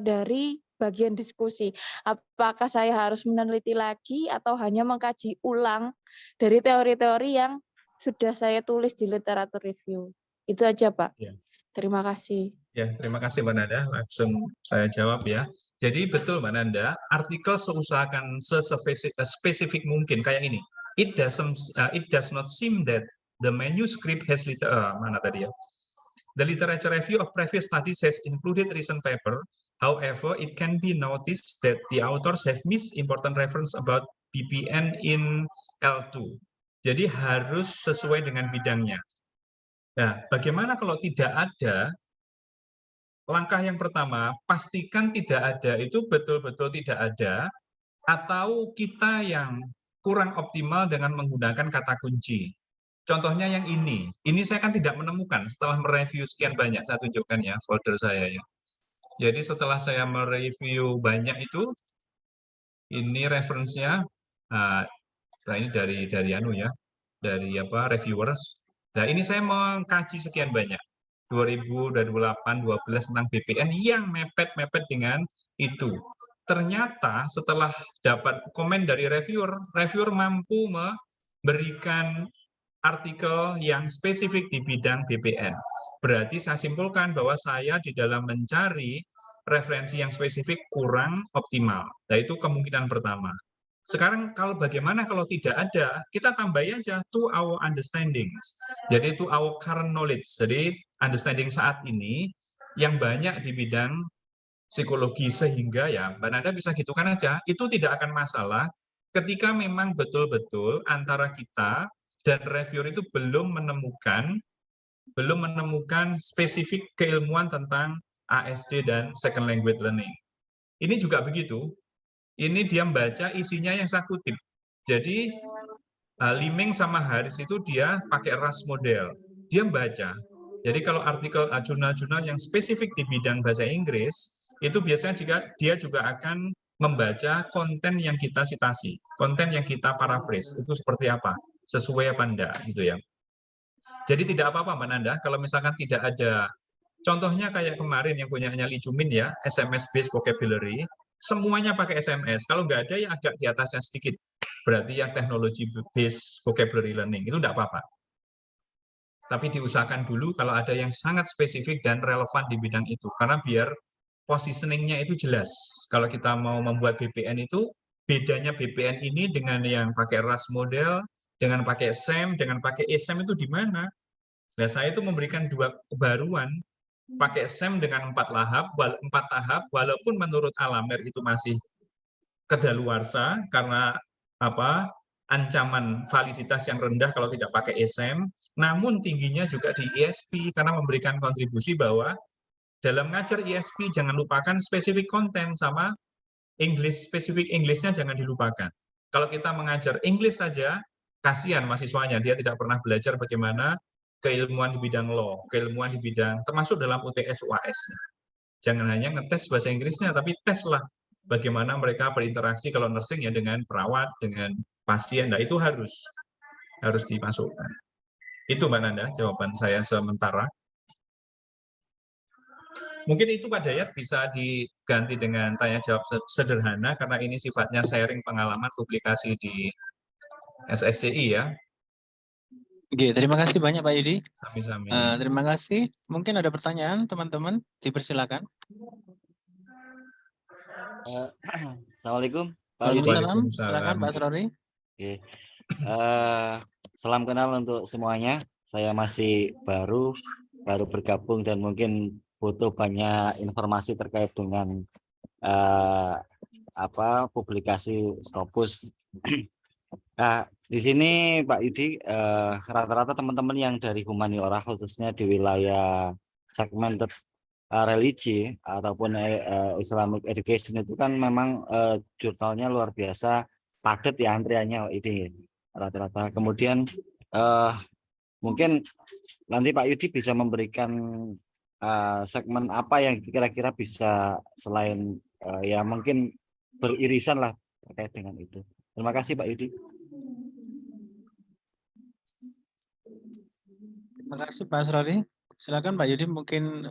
dari bagian diskusi. Apakah saya harus meneliti lagi atau hanya mengkaji ulang dari teori-teori yang sudah saya tulis di literatur review? Itu aja, Pak. Ya. Terima kasih. Ya, terima kasih Mbak Nanda. Langsung saya jawab ya. Jadi betul Mbak Nanda, artikel seusahakan spesifik mungkin kayak ini. It does not seem that the manuscript has mana tadi ya? The literature review of previous studies has included recent paper. However, it can be noticed that the authors have missed important reference about BPN in L2. Jadi harus sesuai dengan bidangnya. Nah, bagaimana kalau tidak ada? Langkah yang pertama, pastikan tidak ada itu betul-betul tidak ada, atau kita yang kurang optimal dengan menggunakan kata kunci. Contohnya yang ini saya kan tidak menemukan setelah mereview sekian banyak, saya tunjukkan ya folder saya ya. Jadi setelah saya mereview banyak itu, ini referensinya, nah ini dari anu ya, dari apa reviewers. Nah ini saya mengkaji sekian banyak. 2000, 2008, 12 tentang BPN yang mepet-mepet dengan itu. Ternyata setelah dapat komen dari reviewer mampu memberikan artikel yang spesifik di bidang BPN. Berarti saya simpulkan bahwa saya di dalam mencari referensi yang spesifik kurang optimal. Nah, itu kemungkinan pertama. Sekarang kalau bagaimana kalau tidak ada, kita tambahin aja to our understanding. Jadi to our current knowledge. Jadi understanding saat ini yang banyak di bidang psikologi sehingga ya Mbak Nanda bisa gitukan aja, itu tidak akan masalah ketika memang betul-betul antara kita dan reviewer itu belum menemukan spesifik keilmuan tentang ASD dan second language learning. Ini juga begitu. Ini dia membaca isinya yang saya kutip. Jadi Liming sama Haris itu dia pakai RAS model. Dia membaca. Jadi kalau artikel jurnal-jurnal yang spesifik di bidang bahasa Inggris, itu biasanya dia juga akan membaca konten yang kita citasi, konten yang kita paraphrase, itu seperti apa, sesuai apa enggak, gitu ya. Jadi tidak apa-apa Mbak Nanda, kalau misalkan tidak ada, contohnya kayak kemarin yang punyanya Li Jumin ya, SMS based vocabulary, semuanya pakai SMS. Kalau nggak ada yang agak di atasnya sedikit, berarti yang teknologi based vocabulary learning, itu nggak apa-apa. Tapi diusahakan dulu kalau ada yang sangat spesifik dan relevan di bidang itu, karena biar positioning-nya itu jelas. Kalau kita mau membuat BPN itu, bedanya BPN ini dengan yang pakai RAS model, dengan pakai SEM, dengan pakai ESEM itu di mana? Nah, saya itu memberikan dua kebaruan, pakai SEM dengan 4 tahap, walaupun menurut Alamer itu masih kedaluarsa karena apa ancaman validitas yang rendah kalau tidak pakai ESEM, namun tingginya juga di ISP karena memberikan kontribusi bahwa dalam ngajar ISP jangan lupakan spesifik konten sama spesifik English-nya jangan dilupakan. Kalau kita mengajar English saja, kasihan mahasiswanya, dia tidak pernah belajar bagaimana keilmuan di bidang law, keilmuan di bidang, termasuk dalam UTS UAS. Jangan hanya ngetes bahasa Inggrisnya, tapi teslah bagaimana mereka berinteraksi kalau nursing ya dengan perawat, dengan pasien. Nah itu harus dimasukkan. Itu Mbak Nanda, jawaban saya sementara. Mungkin itu Pak Dayat bisa diganti dengan tanya jawab sederhana karena ini sifatnya sharing pengalaman publikasi di SSCI ya. Oke, terima kasih banyak Pak Yudi. Sami-sami. Terima kasih. Mungkin ada pertanyaan teman-teman, dipersilakan. Assalamualaikum Pak Yudi. Waalaikumsalam. Silakan Pak Asrori. Oke. Salam kenal untuk semuanya. Saya masih baru bergabung dan mungkin butuh banyak informasi terkait dengan publikasi Scopus. Di sini Pak Yudi, rata-rata teman-teman yang dari humaniora khususnya di wilayah segmented religi ataupun Islamic education itu kan memang jurnalnya luar biasa padat ya antriannya ini rata-rata. Kemudian mungkin nanti Pak Yudi bisa memberikan segmen apa yang kira-kira bisa selain ya mungkin beririsan lah terkait dengan itu. Terima kasih Pak Yudi. Terima kasih Pak Asrori. Silakan Pak Yudi, mungkin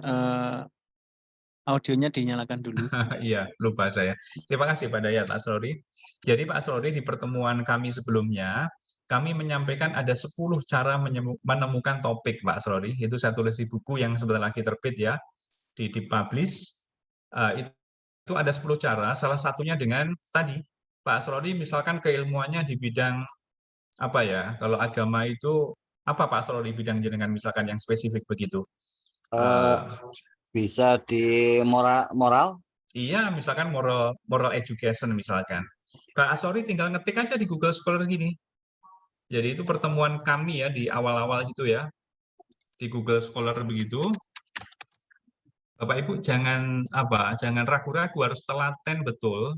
audionya dinyalakan dulu. Iya, lupa saya. Terima kasih Pak Dayat, Pak Asrori. Jadi Pak Asrori di pertemuan kami sebelumnya, kami menyampaikan ada 10 cara menemukan topik, Pak Asrori. Itu saya tulis di buku yang sebentar lagi terbit ya, dipublish. Itu ada 10 cara, salah satunya dengan tadi, Pak Asrori misalkan keilmuannya di bidang apa ya, kalau agama itu, apa Pak Asrori bidang jenengan misalkan yang spesifik begitu? Bisa di moral? Iya, misalkan moral education misalkan. Pak Asrori tinggal ngetik aja di Google Scholar gini. Jadi itu pertemuan kami ya di awal-awal gitu ya, di Google Scholar begitu. Bapak Ibu jangan ragu-ragu, harus telaten betul.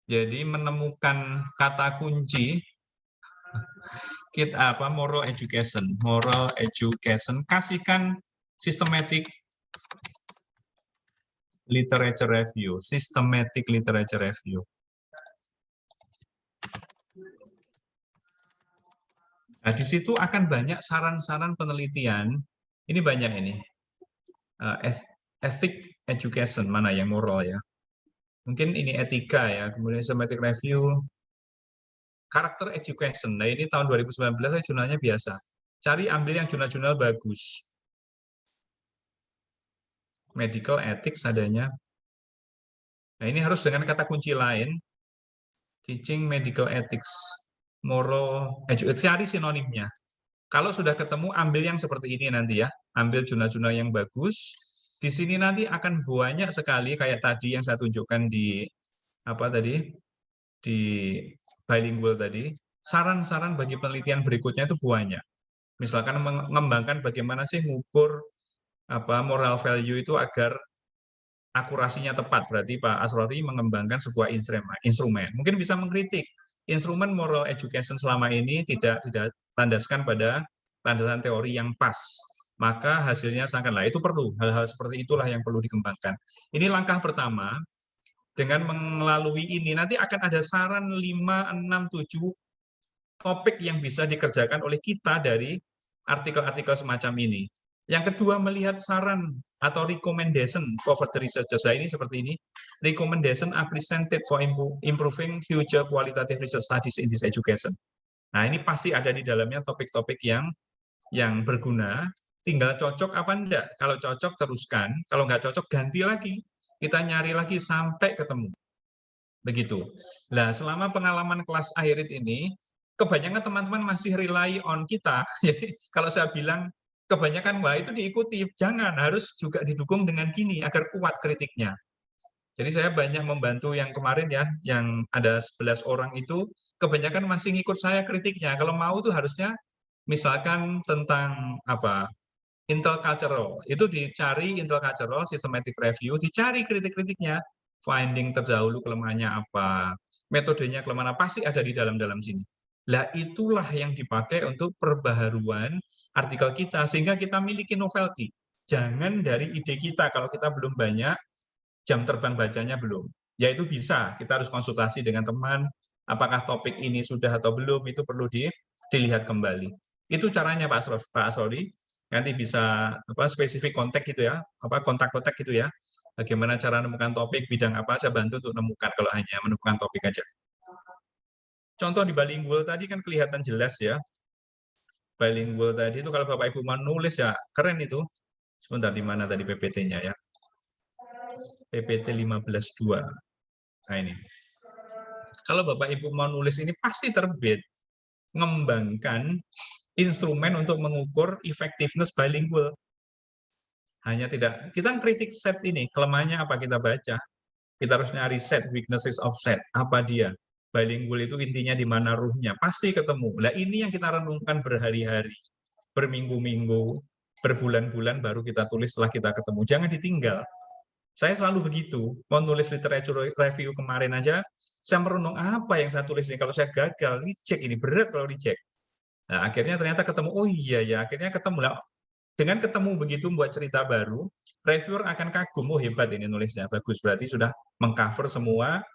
Jadi menemukan kata kunci moral education, kasihkan systematic literature review. Nah, di situ akan banyak saran-saran penelitian. Ini banyak ini. Ethic education, mana yang moral ya? Mungkin ini etika ya, kemudian systematic review, karakter education. Nah, ini tahun 2019 jurnalnya biasa. Cari ambil yang jurnal-jurnal bagus. Medical ethics adanya. Nah, ini harus dengan kata kunci lain. Teaching medical ethics, moral education, cari sinonimnya. Kalau sudah ketemu, ambil yang seperti ini nanti ya. Ambil jurnal-jurnal yang bagus. Di sini nanti akan banyak sekali kayak tadi yang saya tunjukkan di di bilingual tadi. Saran-saran bagi penelitian berikutnya itu banyak. Misalkan mengembangkan bagaimana sih mengukur moral value itu agar akurasinya tepat. Berarti Pak Asrori mengembangkan sebuah instrumen. Mungkin bisa mengkritik instrumen moral education selama ini tidak landaskan pada landasan teori yang pas. Maka hasilnya sangatlah itu perlu. Hal-hal seperti itulah yang perlu dikembangkan. Ini langkah pertama. Dengan melalui ini nanti akan ada saran 5, 6, 7 topik yang bisa dikerjakan oleh kita dari artikel-artikel semacam ini. Yang kedua, melihat saran atau recommendation for further research. Ini seperti ini. Recommendation are presented for improving future qualitative research studies in this education. Nah, ini pasti ada di dalamnya topik-topik yang berguna. Tinggal cocok apa enggak. Kalau cocok, teruskan. Kalau nggak cocok, ganti lagi. Kita nyari lagi sampai ketemu. Begitu. Nah, selama pengalaman kelas akhir ini, kebanyakan teman-teman masih rely on kita. Jadi, kalau saya bilang, kebanyakan wah itu diikuti, jangan, harus juga didukung dengan gini agar kuat kritiknya. Jadi saya banyak membantu yang kemarin ya, yang ada 11 orang itu, kebanyakan masih ngikut saya kritiknya. Kalau mau tuh harusnya misalkan tentang intercultural, itu dicari intercultural systematic review, dicari kritik-kritiknya, finding terdahulu kelemahannya apa, metodenya kelemahan apa, pasti ada di dalam sini. Lah itulah yang dipakai untuk perbaharuan artikel kita, sehingga kita miliki novelty. Jangan dari ide kita, kalau kita belum banyak, jam terbang bacanya belum. Ya itu bisa, kita harus konsultasi dengan teman, apakah topik ini sudah atau belum, itu perlu dilihat kembali. Itu caranya Pak Asrori. Nanti bisa spesifik kontak gitu ya, kontak-kontak gitu ya. Bagaimana cara menemukan topik, bidang apa, saya bantu untuk menemukan kalau hanya menemukan topik aja. Contoh di bilingual tadi kan kelihatan jelas ya. Bilingual tadi itu kalau Bapak Ibu mau nulis ya keren itu. Sebentar, di mana tadi PPT-nya ya? PPT 15.2. Nah ini. Kalau Bapak Ibu mau nulis ini pasti terbit. Mengembangkan instrumen untuk mengukur effectiveness bilingual. Hanya tidak, kita kritik set ini, kelemahannya apa kita baca. Kita harus nyari set, weaknesses of set, apa dia. Bilingual itu intinya di mana ruhnya, pasti ketemu. Nah ini yang kita renungkan berhari-hari, berminggu-minggu, berbulan-bulan baru kita tulis setelah kita ketemu. Jangan ditinggal. Saya selalu begitu, mau nulis literature review kemarin aja, saya merenung apa yang saya tulis ini. Kalau saya gagal, reject ini, berat kalau reject. Nah, akhirnya ternyata ketemu, oh iya ya, akhirnya ketemu lah. Dengan ketemu begitu buat cerita baru, reviewer akan kagum, oh hebat ini nulisnya, bagus, berarti sudah mengcover semua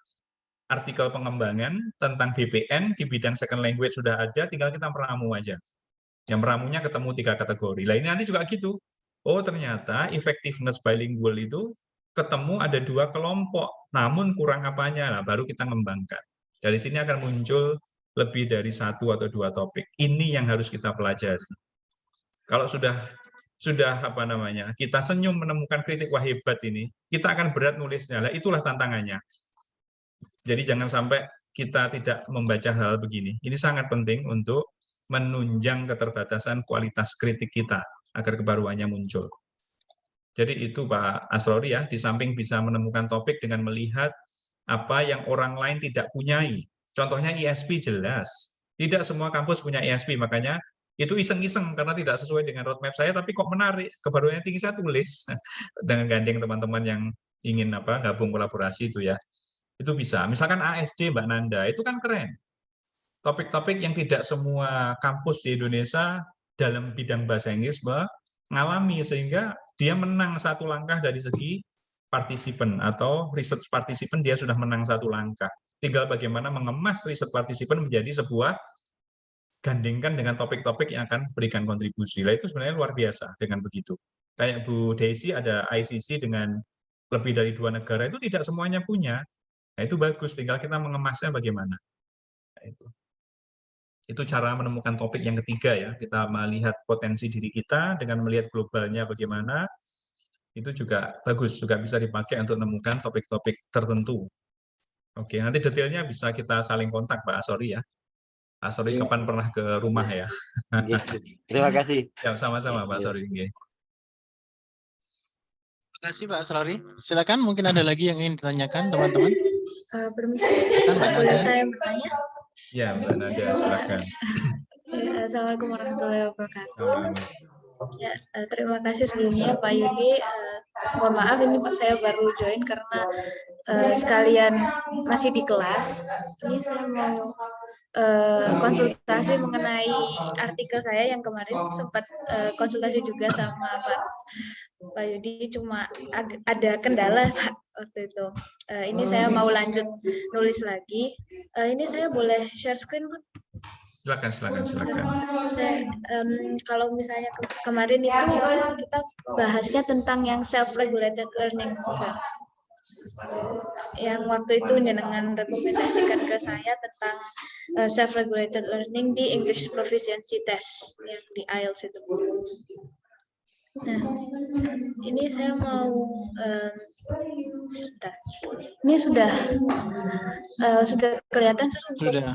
artikel pengembangan tentang BPN di bidang second language sudah ada, tinggal kita meramu aja. Yang meramunya ketemu 3 kategori. Lah ini nanti juga gitu. Oh ternyata effectiveness bilingual itu ketemu ada 2 kelompok, namun kurang apanya, nah baru kita ngembangkan. Dari sini akan muncul lebih dari 1 atau 2 topik. Ini yang harus kita pelajari. Kalau sudah apa namanya, kita senyum menemukan kritik, wah hebat ini, kita akan berat nulisnya. Lah itulah tantangannya. Jadi jangan sampai kita tidak membaca hal begini. Ini sangat penting untuk menunjang keterbatasan kualitas kritik kita agar kebaruannya muncul. Jadi itu Pak Asrori ya, di samping bisa menemukan topik dengan melihat apa yang orang lain tidak punyai. Contohnya ISP jelas. Tidak semua kampus punya ISP, makanya itu iseng-iseng karena tidak sesuai dengan roadmap saya, tapi kok menarik, kebaruannya tinggi, saya tulis dengan gandeng teman-teman yang ingin gabung kolaborasi itu ya. Itu bisa. Misalkan ASD Mbak Nanda, itu kan keren. Topik-topik yang tidak semua kampus di Indonesia dalam bidang bahasa Inggris mengalami, sehingga dia menang 1 langkah dari segi partisipan atau research partisipan, dia sudah menang 1 langkah. Tinggal bagaimana mengemas research partisipan menjadi sebuah gandengkan dengan topik-topik yang akan berikan kontribusi. Lah itu sebenarnya luar biasa dengan begitu. Kayak Bu Desi ada ICC dengan lebih dari 2 negara, itu tidak semuanya punya. Nah, itu bagus, tinggal kita mengemasnya bagaimana. Nah, itu cara menemukan topik yang ketiga ya. Kita melihat potensi diri kita dengan melihat globalnya bagaimana. Itu juga bagus, juga bisa dipakai untuk menemukan topik-topik tertentu. Oke, nanti detailnya bisa kita saling kontak Pak Asori ya. Pak Asori kapan pernah ke rumah ya? Terima kasih. Ya, sama-sama Pak Asori. Terima kasih Pak Asrori. Silakan, mungkin ada lagi yang ingin ditanyakan teman-teman. Permisi, Silakan, Mbak boleh Nada. saya bertanya? Ya, Mbak Nada, silakan. Assalamualaikum warahmatullahi wabarakatuh. Ya, terima kasih sebelumnya Pak Yudi. Mohon maaf ini Pak, saya baru join karena sekalian masih di kelas. Ini saya mau konsultasi mengenai artikel saya yang kemarin sempat konsultasi juga sama Pak Yudi, cuma ada kendala Pak waktu itu. Ini saya mau lanjut nulis lagi. Ini saya boleh share screen Pak? Silakan. Saya, kalau misalnya kemarin itu kita bahasnya tentang yang self-regulated learning process. Yang waktu itu dengan rekomendasikan ke saya tentang self-regulated learning di English Proficiency Test yang di IELTS itu. Nah, ini saya mau ini sudah kelihatan sudah.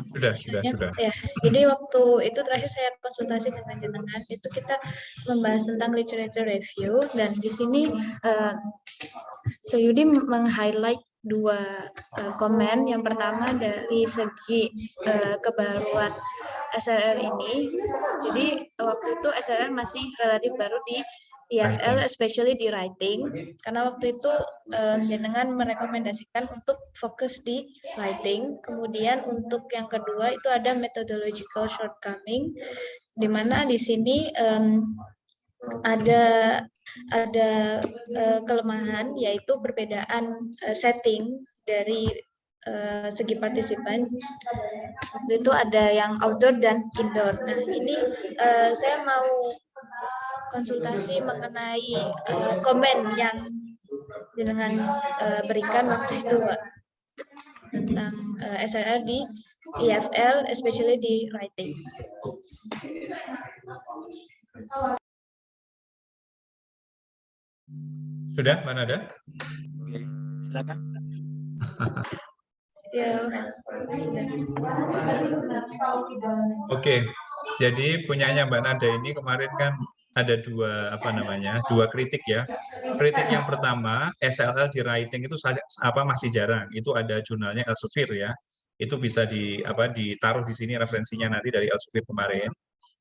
Ya, jadi waktu itu terakhir saya konsultasi dengan jenengan itu kita membahas tentang literature review, dan di sini Yudi meng-highlight 2 komen. Yang pertama dari segi kebaruan SLR ini. Jadi waktu itu SLR masih relatif baru di EFL, especially di writing, karena waktu itu jenengan merekomendasikan untuk fokus di writing. Kemudian untuk yang kedua itu ada methodological shortcoming, di mana di sini ada kelemahan, yaitu perbedaan setting dari segi partisipan. Waktu itu ada yang outdoor dan indoor. Nah, ini saya mau konsultasi mengenai komen yang jenengan berikan waktu itu Pak, tentang SLR di EFL, especially di writing. Sudah, Mbak Nada? Silakan. Ya. Oke, jadi punyanya Mbak Nada ini kemarin kan ada 2 kritik ya. Kritik yang pertama, SLL di writing itu masih jarang. Itu ada jurnalnya Elsevier ya. Itu bisa ditaruh di sini referensinya nanti dari Elsevier kemarin.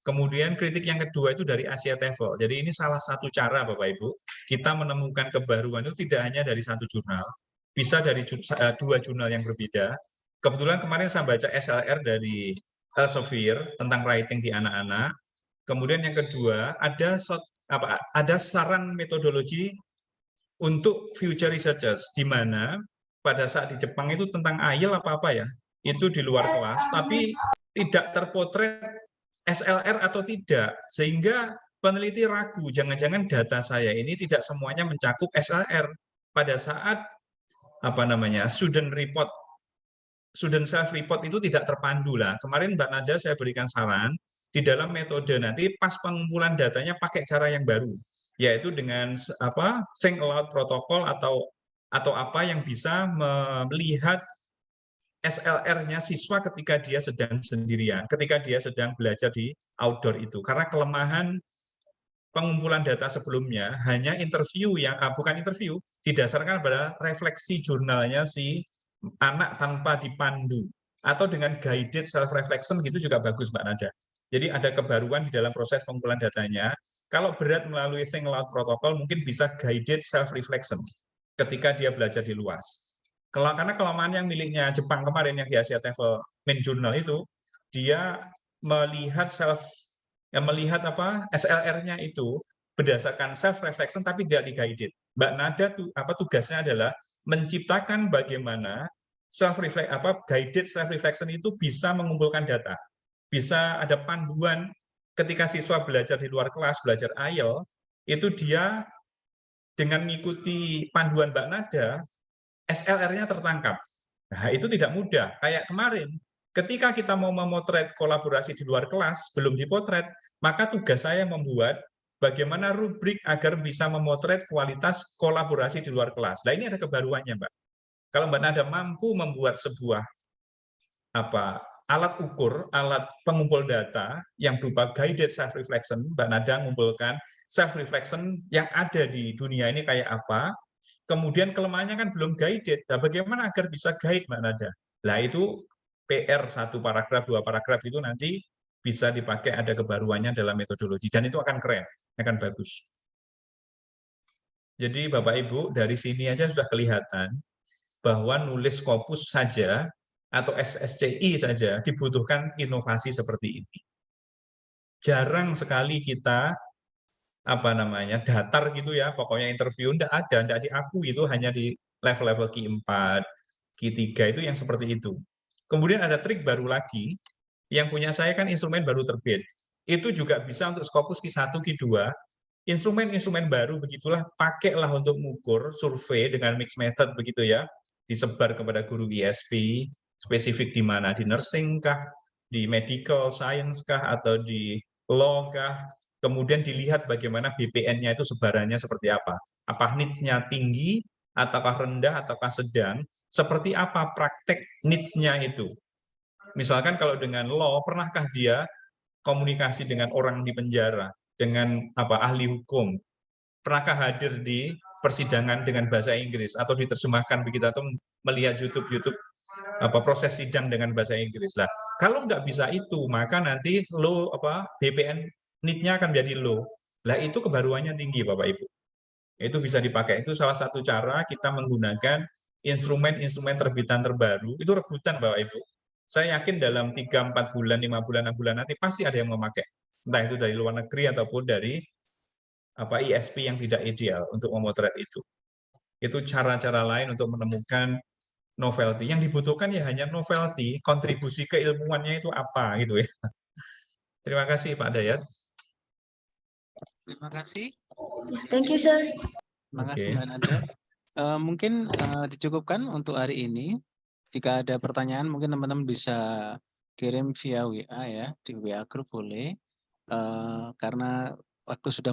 Kemudian kritik yang kedua itu dari Asia TOEFL. Jadi ini salah satu cara Bapak Ibu kita menemukan kebaruan itu tidak hanya dari 1 jurnal, bisa dari 2 jurnal yang berbeda. Kebetulan kemarin saya baca SLR dari Elsevier tentang writing di anak-anak. Kemudian yang kedua ada saran metodologi untuk future researchers, di mana pada saat di Jepang itu tentang IELTS apa ya, itu di luar kelas, tapi tidak terpotret SLR atau tidak, sehingga peneliti ragu, jangan-jangan data saya ini tidak semuanya mencakup SLR pada saat student report student self-report itu tidak terpandu lah. Kemarin Mbak Nada saya berikan saran, di dalam metode nanti pas pengumpulan datanya pakai cara yang baru, yaitu dengan think aloud protokol atau apa yang bisa melihat SLR-nya siswa ketika dia sedang sendirian, ketika dia sedang belajar di outdoor itu. Karena kelemahan pengumpulan data sebelumnya hanya interview yang bukan interview, didasarkan pada refleksi jurnalnya si anak tanpa dipandu, atau dengan guided self reflection gitu juga bagus Mbak Nada. Jadi ada kebaruan di dalam proses pengumpulan datanya. Kalau berat melalui think aloud protokol mungkin bisa guided self reflection ketika dia belajar di luas. Karena kelemahan yang miliknya Jepang kemarin yang di Asia TOEFL main journal itu, dia melihat SLR-nya itu berdasarkan self reflection tapi tidak di-guided. Mbak Nada tugasnya adalah menciptakan bagaimana guided self reflection itu bisa mengumpulkan data. Bisa ada panduan ketika siswa belajar di luar kelas, belajar IELTS, itu dia dengan mengikuti panduan Mbak Nada, SLR-nya tertangkap. Nah, itu tidak mudah. Kayak kemarin, ketika kita mau memotret kolaborasi di luar kelas, belum dipotret, maka tugas saya membuat bagaimana rubrik agar bisa memotret kualitas kolaborasi di luar kelas. Nah, ini ada kebaruannya, Mbak. Kalau Mbak Nada mampu membuat sebuah alat ukur, alat pengumpul data yang berupa guided self-reflection, Mbak Nada mengumpulkan self-reflection yang ada di dunia ini kayak apa, kemudian kelemahannya kan belum guided. Nah, bagaimana agar bisa guide Mbak Nada? Nah, itu PR 1 paragraf, 2 paragraf itu nanti bisa dipakai ada kebaruannya dalam metodologi. Dan itu akan keren, akan bagus. Jadi Bapak Ibu, dari sini aja sudah kelihatan bahwa nulis Scopus saja atau SSCI saja dibutuhkan inovasi seperti ini. Jarang sekali kita datar gitu ya, pokoknya interview tidak diakui, itu hanya di level-level Q4, Q3 itu yang seperti itu. Kemudian ada trik baru lagi, yang punya saya kan instrumen baru terbit. Itu juga bisa untuk Scopus Q1, Q2, instrumen-instrumen baru begitulah, pakailah untuk mengukur survei dengan mixed method begitu ya, disebar kepada guru ISP, spesifik di mana, di nursing kah, di medical science kah, atau di law kah, kemudian dilihat bagaimana BPN-nya itu sebarannya seperti apa. Apa needs-nya tinggi, ataukah rendah, ataukah sedang, seperti apa praktek needs-nya itu. Misalkan kalau dengan law, pernahkah dia komunikasi dengan orang di penjara, dengan ahli hukum, pernahkah hadir di persidangan dengan bahasa Inggris, atau diterjemahkan begitu, atau melihat YouTube proses sidang dengan bahasa Inggris. Lah, kalau nggak bisa itu, maka nanti BPN need-nya akan menjadi low. Lah, itu kebaruannya tinggi, Bapak Ibu. Itu bisa dipakai. Itu salah satu cara kita menggunakan instrumen-instrumen terbitan terbaru. Itu rebutan, Bapak Ibu. Saya yakin dalam 3-4 bulan, 5 bulan, 6 bulan nanti pasti ada yang memakai. Entah itu dari luar negeri ataupun dari ISP yang tidak ideal untuk memotret itu. Itu cara-cara lain untuk menemukan novelty. Yang dibutuhkan ya hanya novelty, kontribusi keilmuannya itu apa gitu ya. Terima kasih Pak Dayat. Terima kasih. Thank you, sir. Terima kasih Mbak Nada. Mungkin dicukupkan untuk hari ini. Jika ada pertanyaan mungkin teman-teman bisa kirim via WA ya, di WA grup boleh. Karena waktu sudah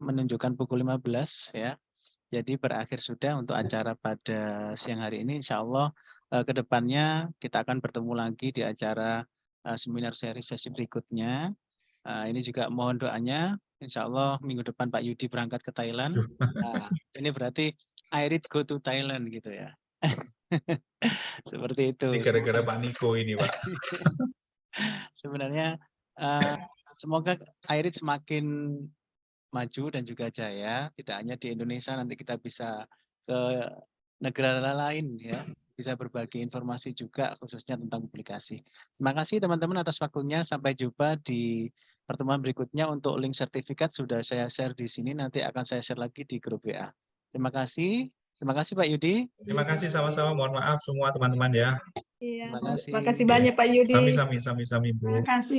menunjukkan pukul 15 ya. Jadi berakhir sudah untuk acara pada siang hari ini. Insya Allah ke depannya kita akan bertemu lagi di acara seminar seri sesi berikutnya. Ini juga mohon doanya. Insya Allah minggu depan Pak Yudi berangkat ke Thailand. Nah, ini berarti I read go to Thailand gitu ya. Seperti itu. Ini gara-gara Pak Niko ini Pak. Sebenarnya semoga Airit semakin maju dan juga jaya, tidak hanya di Indonesia, nanti kita bisa ke negara lain ya, bisa berbagi informasi juga khususnya tentang publikasi. Terima kasih teman-teman atas waktunya, sampai jumpa di pertemuan berikutnya. Untuk link sertifikat sudah saya share di sini, nanti akan saya share lagi di grup WA. Terima kasih Pak Yudi. Terima kasih sama-sama, mohon maaf semua teman-teman ya. Iya, Terima kasih. makasih banyak Pak Yudi. Sami-sami Bu. Terima kasih.